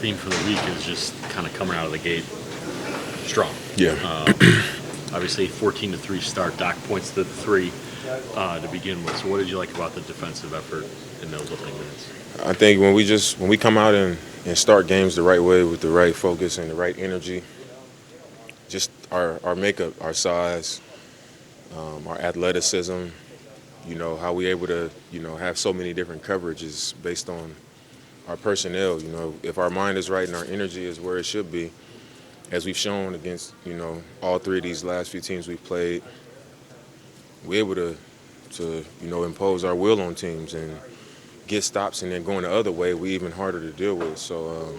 theme for the week is just kind of coming out of the gate strong. Yeah. Obviously, 14-3 start. Doc points to the three to begin with. So what did you like about the defensive effort in those opening minutes? I think when we come out and start games the right way with the right focus and the right energy, just our makeup, our size, our athleticism, how we able to, have so many different coverages based on our personnel. If our mind is right and our energy is where it should be, as we've shown against, all three of these last few teams we've played, we're able to impose our will on teams and get stops, and then going the other way, we're even harder to deal with. So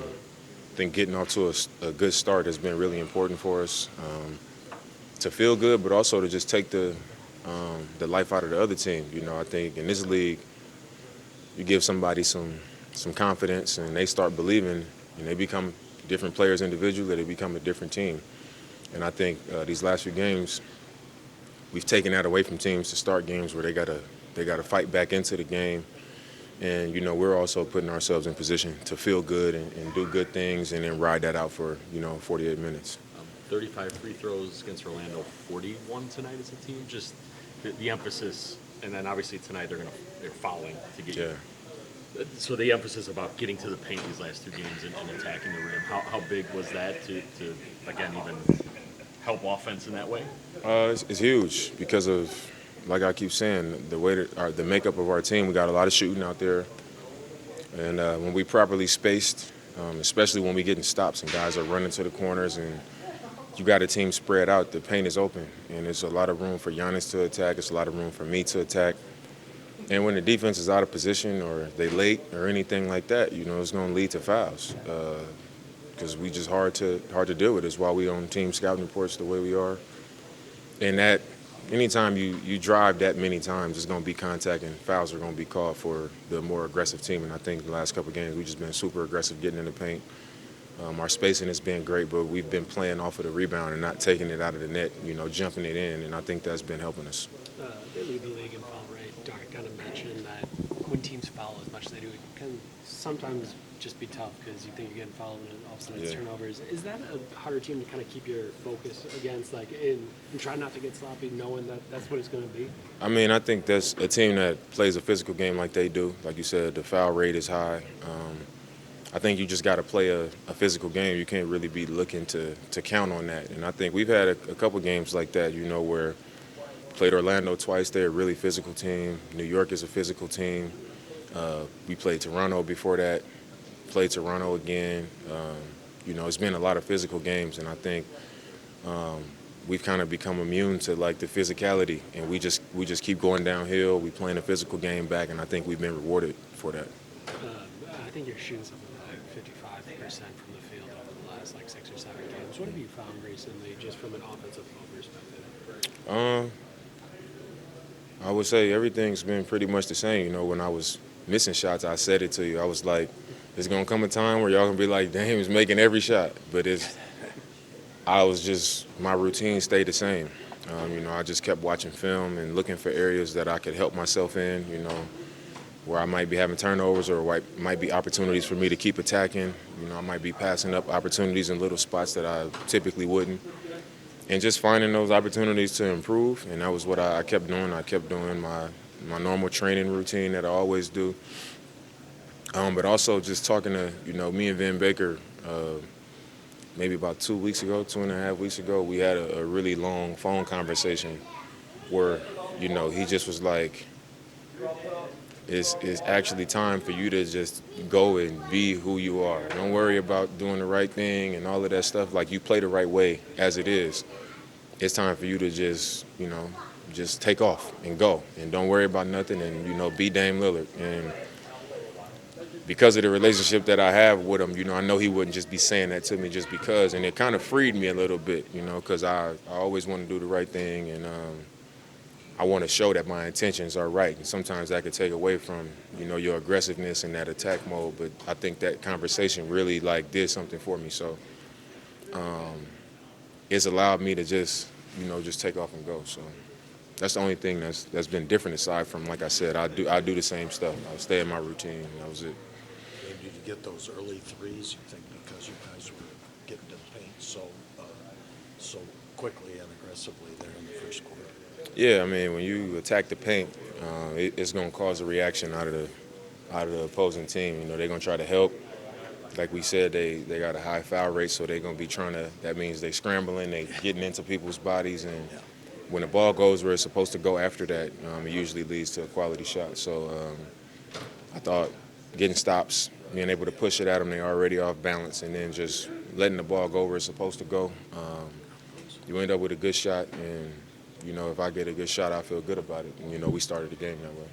I think getting off to a good start has been really important for us to feel good, but also to just take the life out of the other team. I think in this league, you give somebody some confidence and they start believing and they become different players individually, they become a different team. And I think these last few games, we've taken that away from teams to start games where they gotta fight back into the game. And, we're also putting ourselves in position to feel good and do good things and then ride that out for, 48 minutes. 35 free throws against Orlando, 41 tonight as a team. Just the emphasis, and then obviously tonight they're fouling to get you. So the emphasis about getting to the paint these last two games and attacking the rim, how big was that to again, even help offense in that way? It's huge because of, like I keep saying, the way that the makeup of our team, we got a lot of shooting out there. And when we properly spaced, especially when we getting stops and guys are running to the corners and you got a team spread out, the paint is open. And there's a lot of room for Giannis to attack. It's a lot of room for me to attack. And when the defense is out of position or they late or anything like that, it's going to lead to fouls because we just hard to deal with. It's why we on team scouting reports the way we are. And that anytime you drive that many times, it's going to be contact and fouls are going to be called for the more aggressive team. And I think the last couple of games we've just been super aggressive getting in the paint. Our spacing has been great, but we've been playing off of the rebound and not taking it out of the net, jumping it in, and I think that's been helping us. They lead the league in foul rate. Doc kind of mentioned that when teams foul as much as they do, it can sometimes just be tough because you think you're getting fouled and all of a sudden it's turnovers. Is that a harder team to kind of keep your focus against, and try not to get sloppy knowing that that's what it's going to be? I mean, I think that's a team that plays a physical game like they do. Like you said, the foul rate is high. I think you just got to play a physical game. You can't really be looking to count on that. And I think we've had a couple games like that, where played Orlando twice. They're a really physical team. New York is a physical team. We played Toronto before that. Played Toronto again. It's been a lot of physical games, and I think we've kind of become immune to like the physicality, and we just keep going downhill. We playing a physical game back, and I think we've been rewarded for that. I think you're shooting something like 55% from the field over the last 6 or 7 games. What have you found recently, just from an offensive flow perspective? I would say everything's been pretty much the same. When I was missing shots, I said it to you. I was like, there's going to come a time where y'all going to be like, damn, he's making every shot. But my routine stayed the same. I just kept watching film and looking for areas that I could help myself in, where I might be having turnovers or might be opportunities for me to keep attacking. I might be passing up opportunities in little spots that I typically wouldn't. And just finding those opportunities to improve, and that was what I kept doing. I kept doing my normal training routine that I always do. But also just talking to, me and Vin Baker, maybe about 2.5 weeks ago, we had a really long phone conversation where, he just was like, it's actually time for you to just go and be who you are. Don't worry about doing the right thing and all of that stuff. Like, you play the right way as it is. It's time for you to just take off and go. And don't worry about nothing and, be Dame Lillard. And because of the relationship that I have with him, I know he wouldn't just be saying that to me just because. And it kind of freed me a little bit, because I always want to do the right thing. And I want to show that my intentions are right. And sometimes that could take away from, your aggressiveness in that attack mode. But I think that conversation really, did something for me. So it's allowed me to just take off and go. So that's the only thing that's been different aside from, like I said, I do the same stuff. I stay in my routine, and that was it. Did you get those early threes, you think, because you guys were getting to the paint so quickly and aggressively there in the first quarter? Yeah, I mean, when you attack the paint, it's going to cause a reaction out of the opposing team. You know, they're going to try to help. Like we said, they got a high foul rate, so they're going to be trying to. That means they scrambling, they getting into people's bodies, and when the ball goes where it's supposed to go after that, it usually leads to a quality shot. So I thought getting stops, being able to push it at them, they're already off balance, and then just letting the ball go where it's supposed to go. You end up with a good shot, and you know, if I get a good shot, I feel good about it. And, you know, we started the game that way.